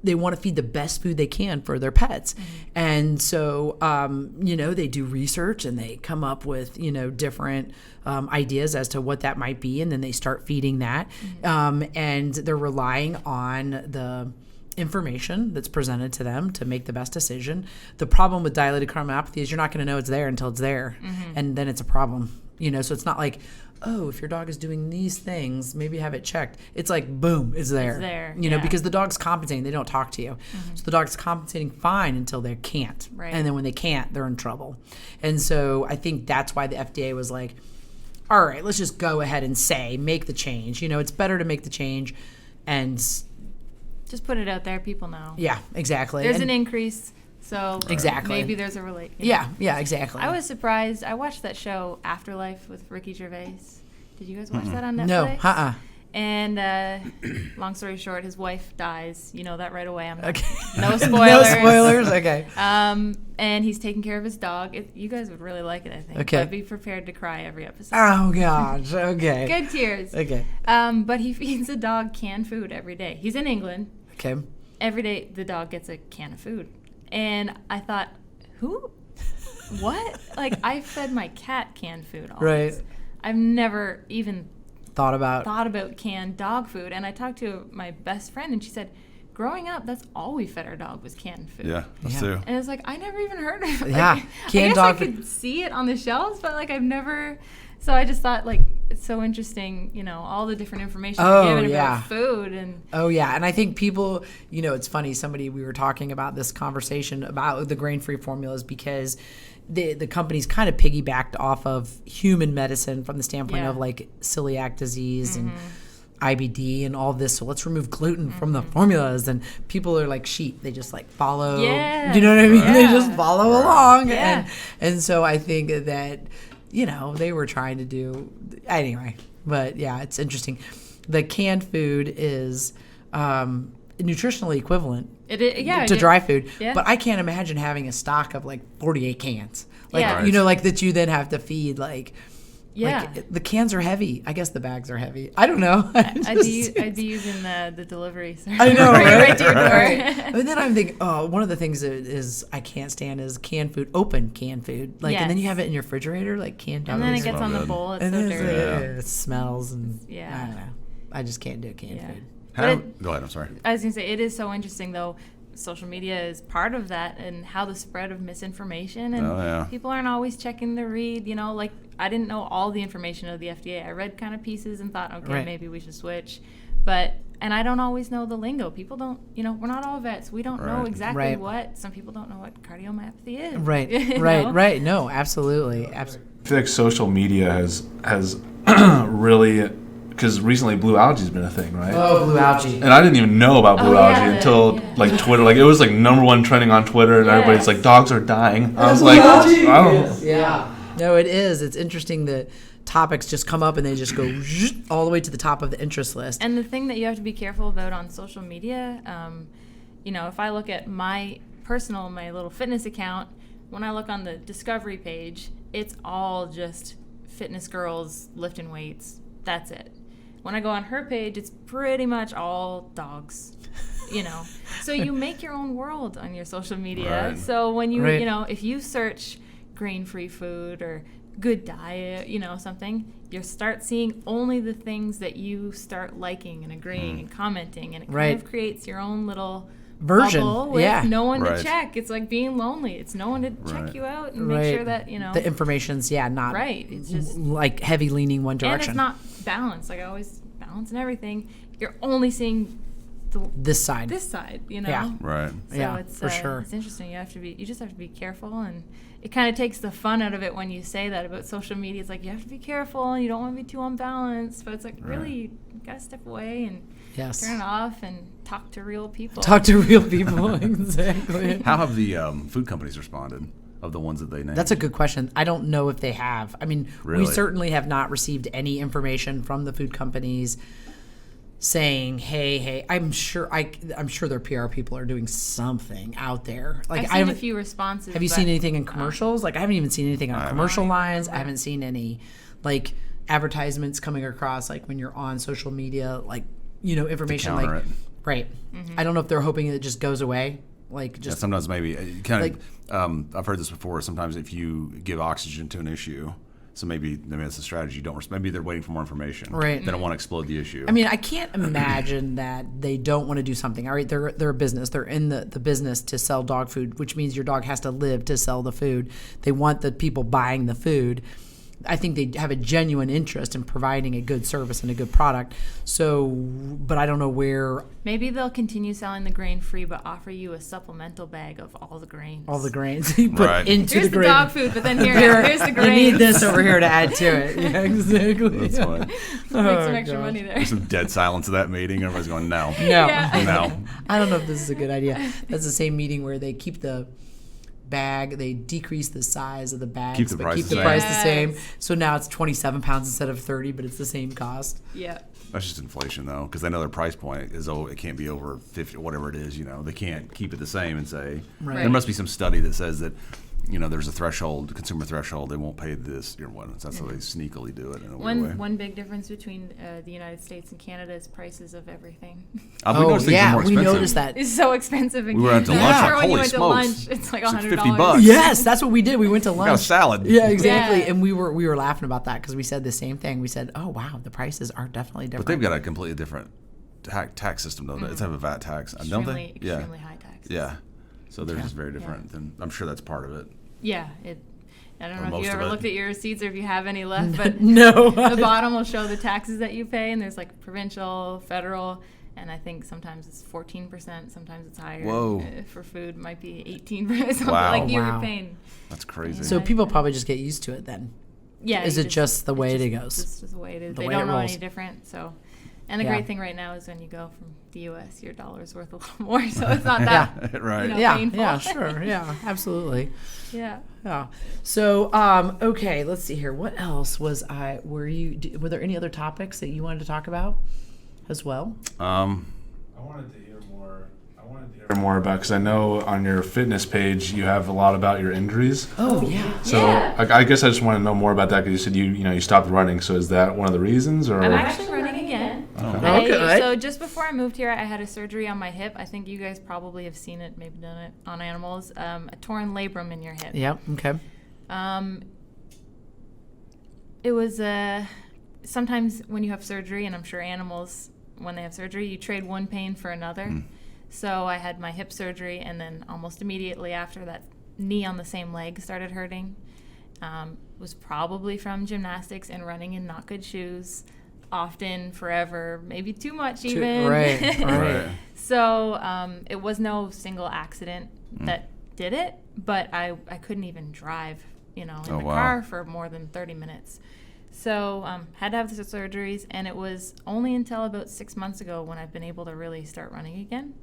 they want to feed the best food they can for their pets. And so, they do research and they come up with, different ideas as to what that might be. And then they start feeding that. And they're relying on the information that's presented to them to make the best decision. The problem with dilated cardiomyopathy is you're not going to know it's there until it's there. And then it's a problem. So it's not like, oh, if your dog is doing these things, maybe have it checked. It's like, boom, it's there. It's there. Because the dog's compensating. They don't talk to you. So the dog's compensating fine until they can't. Right. And then when they can't, they're in trouble. And so I think that's why the FDA was like, all right, let's just go ahead and make the change. It's better to make the change and just put it out there. People know. Yeah, exactly. There's an increase. So exactly. Maybe there's a relate. Yeah, exactly. I was surprised. I watched that show Afterlife with Ricky Gervais. Did you guys watch that on Netflix? No, And long story short, his wife dies. You know that right away. No spoilers. No spoilers. Okay. And he's taking care of his dog. You guys would really like it, I think. Okay. But be prepared to cry every episode. Oh gosh. Okay. Good tears. Okay. But he feeds the dog canned food every day. He's in England. Okay. every day the dog gets a can of food. And I thought, who? What? Like, I fed my cat canned food always. Right. I've never even thought about canned dog food. And I talked to my best friend, and she said, growing up, that's all we fed our dog was canned food. Yeah, us too. And it's like, I never even heard of it. Yeah, canned dog food. I could see it on the shelves, but like I've never. So I just thought, like, it's so interesting, all the different information you're given about food. And and I think people, it's funny, we were talking about this conversation about the grain-free formulas because the company's kind of piggybacked off of human medicine from the standpoint of like celiac disease and IBD and all this. So let's remove gluten from the formulas. And people are like sheep. They just like follow. Yeah. Do you know what I mean? Yeah. They just follow along. Yeah. And so I think that, they were trying to do anyway. But yeah, it's interesting. The canned food is nutritionally equivalent to dry food. Yeah. But I can't imagine having a stock of like 48 cans. Like, like that you then have to feed like. Yeah, like, the cans are heavy. I guess the bags are heavy. I don't know. I'd be using the delivery service. I know, right? Right. But then I'm thinking, one of the things that is I can't stand is canned food, open canned food. Like, and then you have it in your refrigerator, like canned. And then it gets on the bowl. It's so dirty. It smells, and I don't know. I just can't do canned food. Go ahead. I'm sorry. I was gonna say it is so interesting though. Social media is part of that, and how the spread of misinformation, and people aren't always checking the read. Like I didn't know all the information of the FDA. I read kind of pieces and thought, okay, maybe we should switch, and I don't always know the lingo. People don't, we're not all vets. We don't know exactly what. Some people don't know what cardiomyopathy is. Right. No, absolutely. I feel like social media has really. Because recently blue algae's been a thing, right? Oh, blue algae. And I didn't even know about blue algae until like Twitter. Like it was like #1 trending on Twitter, and everybody's like, dogs are dying. I was like, I don't. Yeah. No, it is. It's interesting that topics just come up and they just go all the way to the top of the interest list. And the thing that you have to be careful about on social media, if I look at my little fitness account, when I look on the discovery page, it's all just fitness girls lifting weights. That's it. When I go on her page, it's pretty much all dogs, So you make your own world on your social media. Right. So when you, if you search grain-free food or good diet, something, you start seeing only the things that you start liking and agreeing and commenting, and it kind of creates your own little version with no one to check. It's like being lonely. It's no one to check you out and make sure that the information's not it's just like heavy leaning one direction, and it's not balanced. Like I always balance and everything. You're only seeing this side, yeah, right. So it's for sure. It's interesting. You just have to be careful, and it kind of takes the fun out of it when you say that about social media. It's like you have to be careful and you don't want to be too unbalanced, but it's like really you gotta step away and turn it off and talk to real people. Exactly. How have the food companies responded of the ones that they named? That's a good question. I don't know if they have. I mean, we certainly have not received any information from the food companies saying, hey, I'm sure their PR people are doing something out there. Like I've seen a few responses. Have you seen anything in commercials? Like I haven't even seen anything on commercial lines. I haven't seen any like advertisements coming across like when you're on social media, like information like right. Mm-hmm. I don't know if they're hoping it just goes away. Like just sometimes maybe kind of. I've heard this before. Sometimes if you give oxygen to an issue, so maybe that's a strategy. Maybe they're waiting for more information. Right. They don't want to explode the issue. I mean, I can't imagine that they don't want to do something. All right, they're a business. They're in the business to sell dog food, which means your dog has to live to sell the food. They want the people buying the food. I think they have a genuine interest in providing a good service and a good product. So, but I don't know where. Maybe they'll continue selling the grain-free, but offer you a supplemental bag of all the grains. All the grains you put into here's the grain. Dog food, but then here's the grains. You need this over here to add to it. Yeah, exactly. That's funny. Make some extra money there. There's some dead silence at that meeting. Everybody's going, no. No. I don't know if this is a good idea. That's the same meeting where they keep the bag, they decrease the size of the bags, keep the price the same. So now it's 27 pounds instead of 30, but it's the same cost. Yeah. That's just inflation, though, because they know their price point is it can't be over 50, whatever it is. They can't keep it the same and say there must be some study that says that there's a threshold, consumer threshold. They won't pay this. That's how they sneakily do it in a weird way. One big difference between the United States and Canada is prices of everything. We noticed things are more expensive. We noticed that. It's so expensive in We went Canada. to lunch. I'm sure Like, when you holy went to smokes. lunch, it's like It's like $100. $50. Yes, that's what we did. We went to lunch. Got a salad. Yeah, exactly. Yeah. And we were laughing about that because we said the same thing. We said, "Oh wow, the prices are definitely different." But they've got a completely different tax system, don't they? It's have a VAT tax, don't they? Extremely high taxes. Yeah. So they're just very different. And I'm sure that's part of it. Yeah, I don't know if most you of ever it. looked at your receipts or if you have any left, but No. the bottom will show the taxes that you pay, and there's like provincial, federal, and I think sometimes it's 14%, sometimes it's higher. Whoa. For food, might be 18%, something Wow. like you're Wow. paying. That's crazy. So people probably just get used to it then. Yeah. Is you it just the way it goes? It's just the way it is. The They way don't it know rolls. any different, so. And the Yeah. great thing right now is when you go from the U.S., your dollar's worth a little more, so it's not that right. painful. Yeah, sure. Yeah, absolutely. Yeah. Yeah. So, okay, let's see here. What else were there any other topics that you wanted to talk about as well? I wanted to hear more about, because I know on your fitness page you have a lot about your injuries. Oh, yeah. So I guess I just want to know more about that, because you said you stopped running. So is that one of the reasons, or? I'm actually running again. Okay. So just before I moved here, I had a surgery on my hip. I think you guys probably have seen it, maybe done it on animals. A torn labrum in your hip. Yep. Okay. It was sometimes when you have surgery, and I'm sure animals, when they have surgery, you trade one pain for another. So I had my hip surgery, and then almost immediately after that, knee on the same leg started hurting. Was probably from gymnastics and running in not good shoes, often, forever, maybe too much even. Right. So it was no single accident that did it, but I couldn't even drive, in the car for more than 30 minutes. So had to have the surgeries, and it was only until about 6 months ago when I've been able to really start running again.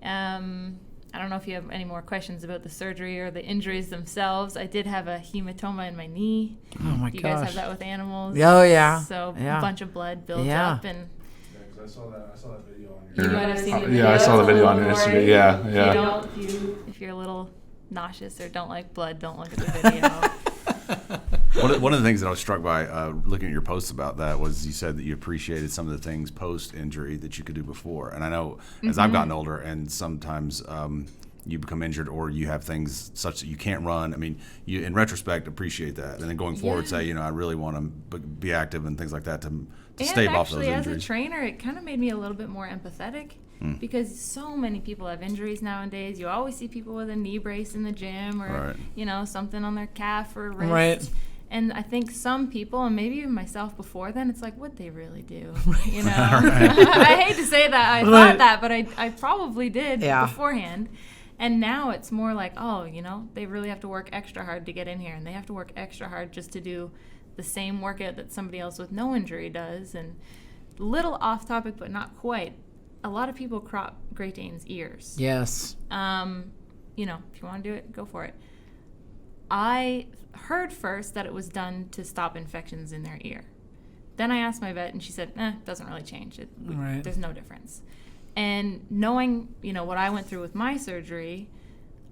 I don't know if you have any more questions about the surgery or the injuries themselves. I did have a hematoma in my knee. Oh my Do you gosh. guys have that with animals? Oh, yeah. So Yeah. a bunch of blood built Yeah. up, and I saw that video on you might have seen the video. Yeah, I saw the video on your Don't Instagram. worry. Yeah. If you're a little nauseous or don't like blood, don't look at the video. One of the things that I was struck by looking at your posts about that was you said that you appreciated some of the things post-injury that you could do before. And I know as I've gotten older, and sometimes you become injured or you have things such that you can't run. I mean, you in retrospect appreciate that, and then going forward say, I really want to be active and things like that to stave off those actually, injuries. as a trainer, it kind of made me a little bit more empathetic because so many people have injuries nowadays. You always see people with a knee brace in the gym or, something on their calf or wrist. Right. And I think some people, and maybe even myself before then, it's like, what'd they really do? I hate to say that. I thought that, but I probably did beforehand. And now it's more like, they really have to work extra hard to get in here, and they have to work extra hard just to do the same workout that somebody else with no injury does. And little off topic, but not quite. A lot of people crop Great Danes' ears. Yes. If you want to do it, go for it. I heard first that it was done to stop infections in their ear. Then I asked my vet, and she said, doesn't really change. There's no difference. And knowing, what I went through with my surgery,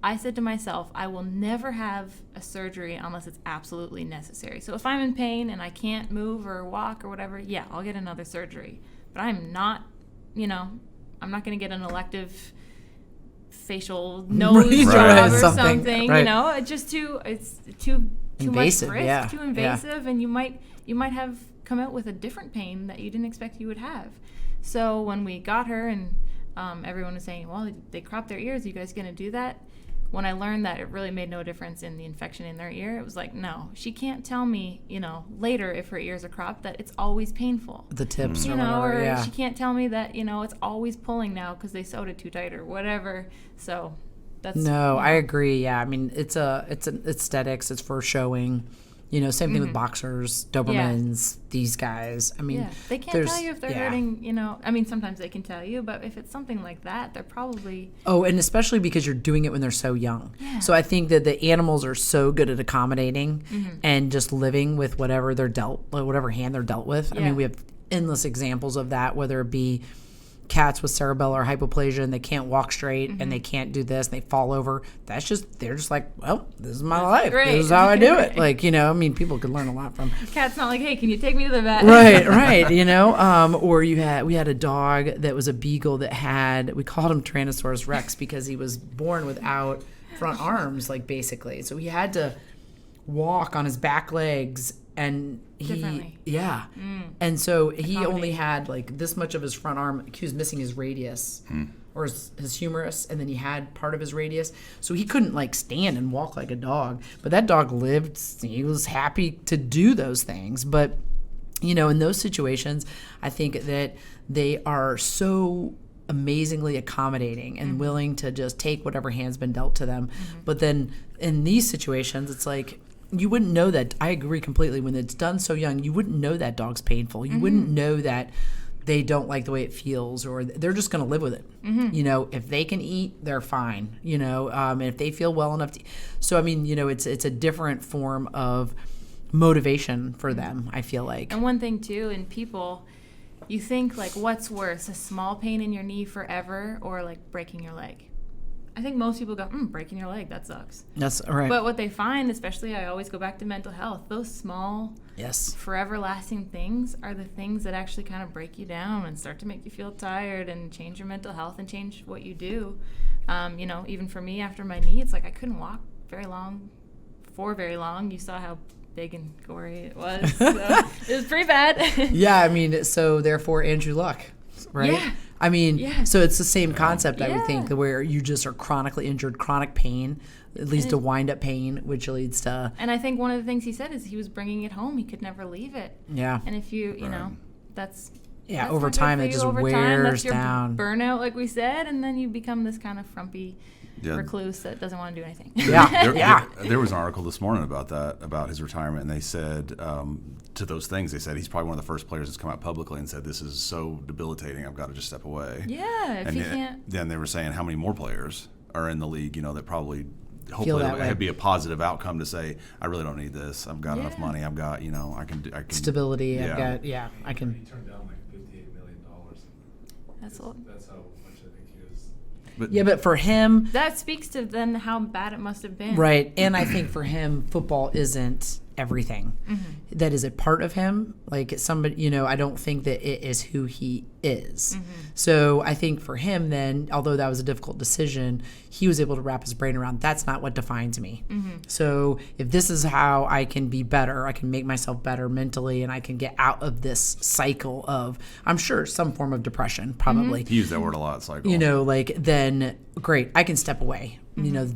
I said to myself, I will never have a surgery unless it's absolutely necessary. So if I'm in pain and I can't move or walk or whatever, I'll get another surgery. But I'm not, I'm not going to get an elective facial nose job or something. Right. It's just it's too invasive, much risk, too invasive, yeah. and you might have come out with a different pain that you didn't expect you would have. So when we got her, and everyone was saying, well, they cropped their ears, you guys gonna do that? When I learned that it really made no difference in the infection in their ear, it was like, no, she can't tell me, later if her ears are cropped that it's always painful. The tips or or whatever, she can't tell me that, it's always pulling now because they sewed it too tight or whatever. So that's... No, I agree. Yeah, I mean, it's an aesthetics. It's for showing. Same thing with boxers, Dobermans, these guys. I mean, they can't tell you if they're hurting, I mean, sometimes they can tell you, but if it's something like that, they're probably... Oh, and especially because you're doing it when they're so young. Yeah. So I think that the animals are so good at accommodating and just living with whatever they're dealt, whatever hand they're dealt with. I mean, we have endless examples of that, whether it be cats with cerebellar hypoplasia and they can't walk straight and they can't do this and they fall over. They're just like, well, this is my life. great. This is how I do it. Like, people could learn a lot from. Cat's not like, hey, can you take me to the vet? Right. Or we had a dog that was a beagle that we called him Tyrannosaurus Rex because he was born without front arms, like basically. So he had to walk on his back legs. And Differently. And so he only had like this much of his front arm. He was missing his radius or his humerus, and then he had part of his radius. So he couldn't like stand and walk like a dog. But that dog lived. He was happy to do those things. But, in those situations, I think that they are so amazingly accommodating and willing to just take whatever hand's been dealt to them. But then in these situations, it's like, you wouldn't know that. I agree completely. When it's done so young, you wouldn't know that dog's painful. You wouldn't know that they don't like the way it feels, or they're just going to live with it. If they can eat, they're fine. And if they feel well enough to. So it's a different form of motivation for them, I feel like. And one thing too, in people, you think like, what's worse, a small pain in your knee forever, or like breaking your leg? I think most people go, breaking your leg, that sucks. That's right. But what they find, especially, I always go back to mental health, those small, forever lasting things are the things that actually kind of break you down and start to make you feel tired and change your mental health and change what you do. Even for me, after my knee, it's like I couldn't walk very long. You saw how big and gory it was. So it was pretty bad. So therefore Andrew Luck, right? Yeah. So it's the same concept, I would think, where you just are chronically injured, chronic pain, it leads to wind-up pain, which leads to... And I think one of the things he said is he was bringing it home. He could never leave it. Yeah. And if that's... Yeah, over time, it just wears down. Burnout, like we said, and then you become this kind of frumpy recluse that doesn't want to do anything. There was an article this morning about that, about his retirement, and they said... to those things, they said he's probably one of the first players that's come out publicly and said, this is so debilitating, I've got to just step away. Yeah, if you can't. Then they were saying how many more players are in the league, that probably, hopefully it'd be a positive outcome to say, I really don't need this. I've got enough money. I've got, I can stability. Yeah. I can. He turned down like $58 million. That's how much I think he is. But for him, that speaks to then how bad it must have been. Right. And I think for him, football isn't everything. That is a part of him. Like somebody, I don't think that it is who he is. So I think for him then, although that was a difficult decision, he was able to wrap his brain around, that's not what defines me. So if this is how I can be better, I can make myself better mentally, and I can get out of this cycle of, I'm sure, some form of depression, probably. He used that word a lot, cycle. Then great, I can step away.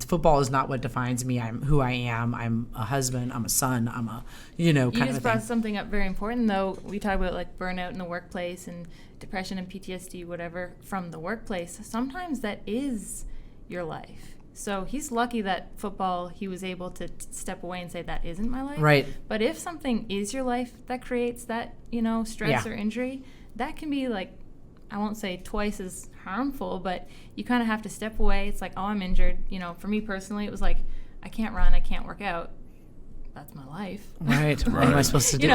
Football is not what defines me. I'm who I am. I'm a husband. I'm a son. I'm a, You kind of just thing. brought something up very important, though. We talk about like burnout in the workplace and depression and PTSD, whatever, from the workplace. Sometimes that is your life. So he's lucky that football, he was able to step away and say, that isn't my life. Right. But if something is your life that creates that, stress or injury, that can be like, I won't say twice as harmful, but you kind of have to step away. It's like, oh, I'm injured. For me personally, it was like, I can't run, I can't work out. That's my life. Right. What am I supposed to do?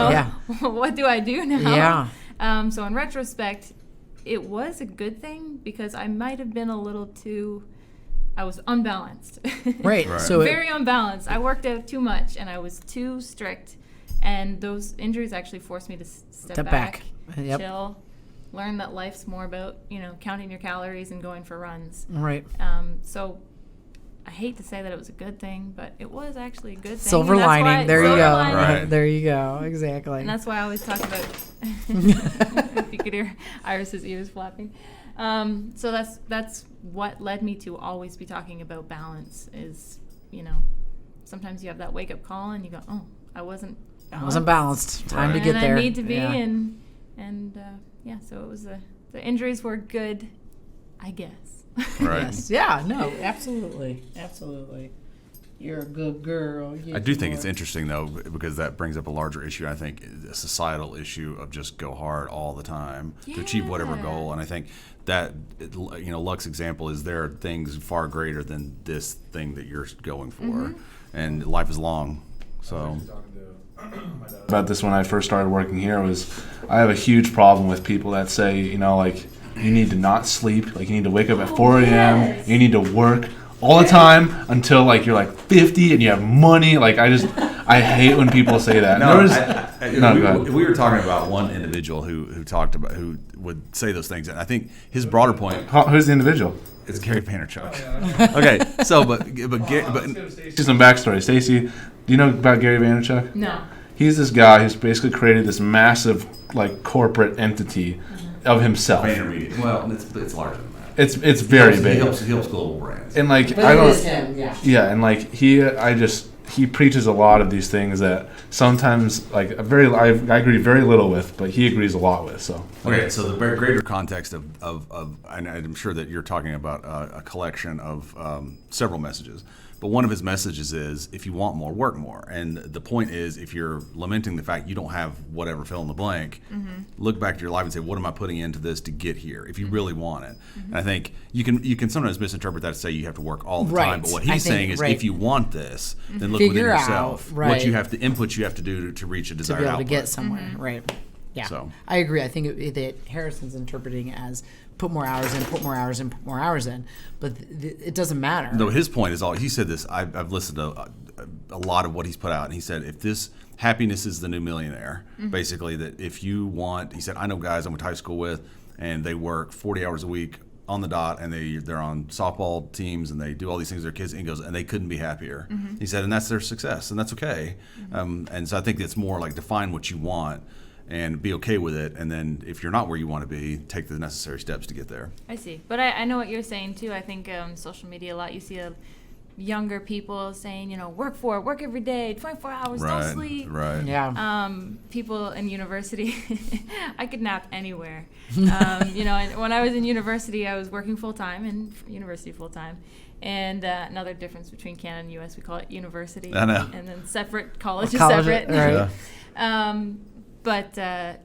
What do I do now? Yeah. So in retrospect, it was a good thing because I might have been a little too, I was unbalanced. Right. So very unbalanced. I worked out too much and I was too strict. And those injuries actually forced me to step back, chill, learn that life's more about, counting your calories and going for runs. Right. So I hate to say that it was a good thing, but it was actually a good thing. Silver lining. There you go. Right. There you go. Exactly. And that's why I always talk about, if you could hear Iris's ears flapping. So that's what led me to always be talking about balance is, sometimes you have that wake up call and you go, oh, I wasn't balanced. Time to get there. And I need to be so it was the injuries were good, I guess. Right. Yes. Yeah. No. Absolutely. Absolutely. You're a good girl. I do think it's interesting though, because that brings up a larger issue. I think a societal issue of just go hard all the time to achieve whatever goal. And I think that Luck's example is there are things far greater than this thing that you're going for, and life is long. So. About this when I first started working here was I have a huge problem with people that say, you need to not sleep. Like, you need to wake up at 4 a.m. You need to work all the time until like you're like 50 and you have money. Like, I hate when people say that. We were talking about one individual who talked about, who would say those things, and I think his broader point. Who's the individual? It's Gary Vaynerchuk. Okay, so but Some backstory. Staci, do you know about Gary Vaynerchuk? No. He's this guy who's basically created this massive like corporate entity of himself. VaynerMedia. Well, it's larger than that. It's very big. He helps global brands. And like, But I it don't. is him, yeah. Yeah, and like he preaches a lot of these things that sometimes like I agree very little with, but he agrees a lot with. So Okay, so the greater context of and I'm sure that you're talking about a collection of several messages, but one of his messages is, if you want more, work more. And the point is, if you're lamenting the fact you don't have whatever fill in the blank, look back to your life and say, what am I putting into this to get here? If you really want it, and I think you can sometimes misinterpret that to say you have to work all the time. But what he's saying is, if you want this, then look within yourself what you have to input, you have to do to reach a desired To be able output. to get somewhere, right? Yeah, So. I agree. I think that Harrison's interpreting it as put more hours in, put more hours in, put more hours in, but it doesn't matter. No, his point is all. He said this. I've listened to a lot of what he's put out, and he said, if this happiness is the new millionaire, basically, that if you want, he said, I know guys I went to high school with, and they work 40 hours a week on the dot, and they're on softball teams, and they do all these things with their kids, and he goes, and they couldn't be happier. He said, and that's their success, and that's okay. And so I think it's more like, define what you want and be okay with it, and then if you're not where you want to be, take the necessary steps to get there. I see. But I know what you're saying, too. I think social media a lot, you see younger people saying, work every day, 24 hours, don't sleep. Right. Yeah. People in university, I could nap anywhere. And when I was in university, I was working full-time, and university full-time. And another difference between Canada and U.S., we call it university. I know. And then separate, college is College, separate. right. Yeah. But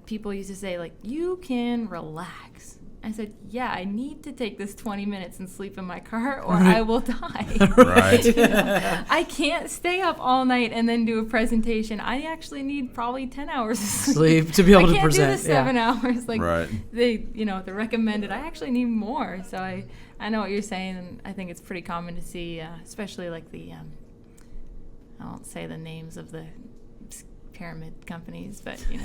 people used to say, like, you can relax. I said, yeah, I need to take this 20 minutes and sleep in my car or I will die. Right. I can't stay up all night and then do a presentation. I actually need probably 10 hours of Sleep to be able to present. I can't do the 7 hours. Like, Right. the recommended. I actually need more. So I know what you're saying, and I think it's pretty common to see, especially like the, I won't say the names of the pyramid companies, but I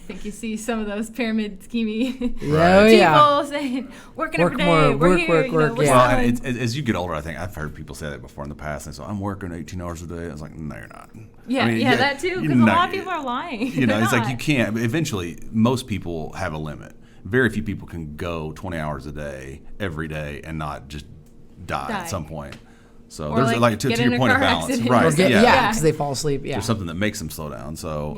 think you see some of those pyramid schemey people saying, working every day, more, we're work, here, work, work, we're Well, selling. and as you get older, I think I've heard people say that before in the past. They say, I'm working 18 hours a day. I was like, no, you're not. Yeah, that too, because a lot of people are lying. It's like you can't. Eventually, most people have a limit. Very few people can go 20 hours a day every day and not just die. At some point. So or there's like to your point of balance, accident. right? Because they fall asleep. Yeah. There's something that makes them slow down. So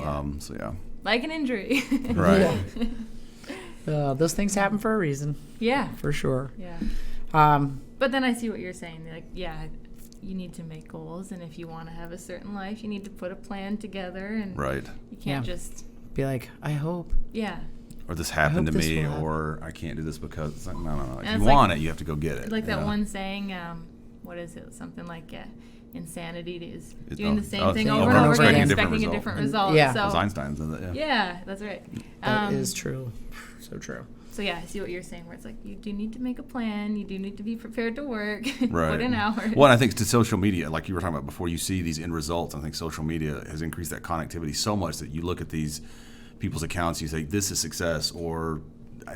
yeah. Like an injury. Right. Those things happen for a reason. Yeah. For sure. Yeah. Um, But then I see what you're saying. Like, yeah, you need to make goals, and if you want to have a certain life, you need to put a plan together, and Right. you can't just be like, I hope. Yeah. Or this happened to hope this me, will happen. or I can't do this because it's like, no. If And you it's want it, you have to go get it. Like that you know? one saying, what is it? Something like insanity is It's- doing the same oh, thing it's over and over again, expecting a different expecting a result. different result. Yeah. So, It was Einstein's, isn't it? yeah, that's right. That is true. So true. So yeah, I see what you're saying, where it's like you do need to make a plan, you do need to be prepared to work, Right. put in hours. Well, I think to social media, like you were talking about before, you see these end results. I think social media has increased that connectivity so much that you look at these people's accounts, you say, this is success, or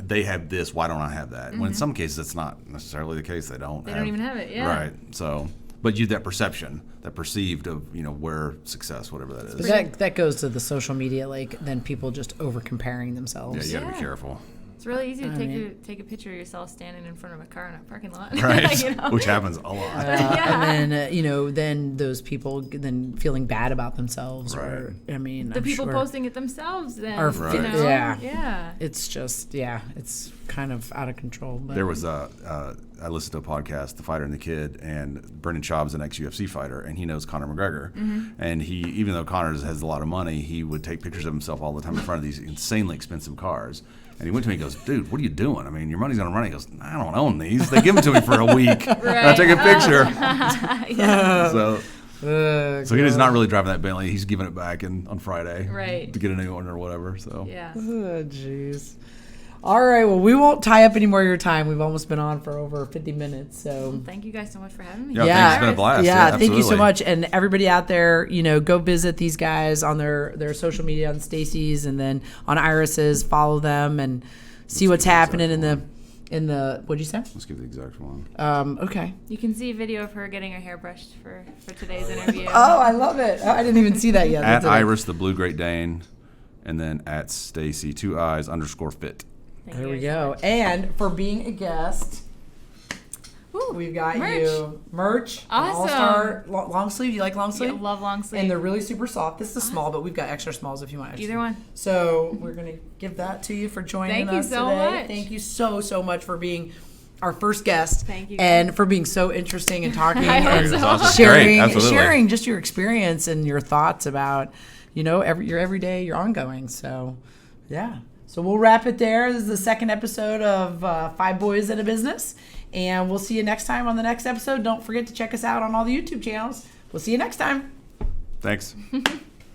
they have this, why don't I have that? When in some cases, that's not necessarily the case. They don't even have it, yeah. Right. So, but that perception, that perceived of, where success, whatever that is. But that goes to the social media, like, then people just over comparing Yeah, themselves. you got to be Yeah. careful. It's really easy to mean- take a picture of yourself standing in front of a car in a parking lot. Right. You know? Which happens a lot. Yeah. And then, then those people then feeling bad about themselves. Or, I mean, The I'm people sure posting it themselves then. Are Right. You know? Yeah. Yeah. it's just, it's kind of out of control. But There was I listened to a podcast, The Fighter and the Kid, and Brendan Schaub's an ex-UFC fighter, and he knows Conor McGregor. And he, even though Conor has a lot of money, he would take pictures of himself all the time in front of these insanely expensive cars. And he went to me and goes, dude, what are you doing? I mean, your money's going to run. He goes, I don't own these. They give them to me for a week. And I take a picture. Yeah. So he is not really driving that Bentley. He's giving it back on Friday Right. to get a new one or whatever. So Yeah. Oh, jeez. All right. Well, we won't tie up any more of your time. We've almost been on for over 50 minutes. So Thank you guys so much for having me. Yeah, Yeah. thanks. It's been a blast. yeah, thank you so absolutely. much. And everybody out there, go visit these guys on their social media, on Staci's and then on Iris's. Follow them and see what's give the happening exact in the what'd you say? Let's give the exact one. Okay. You can see a video of her getting her hair brushed for today's interview. Oh, I love it. Oh, I didn't even see that yet. At That's it. Iris, the Blue Great Dane, and then at Staci, 2eyes_fit. Thank There you we guys so go. much. And for being a guest, we've got merch. you merch. Awesome. All-star long sleeve. You like long Yeah, sleeve? love long sleeve. And they're really super soft. This is small, but we've got extra smalls if you want. Either one. So we're gonna give that to you for joining Thank you us so today. much. Thank you so much for being our first guest. Thank you, And for being so interesting and talking I hope and so. Awesome. sharing Great, absolutely. sharing just your experience and your thoughts about your everyday, your ongoing. So yeah. So we'll wrap it there. This is the second episode of Five Boys in a Business. And we'll see you next time on the next episode. Don't forget to check us out on all the YouTube channels. We'll see you next time. Thanks.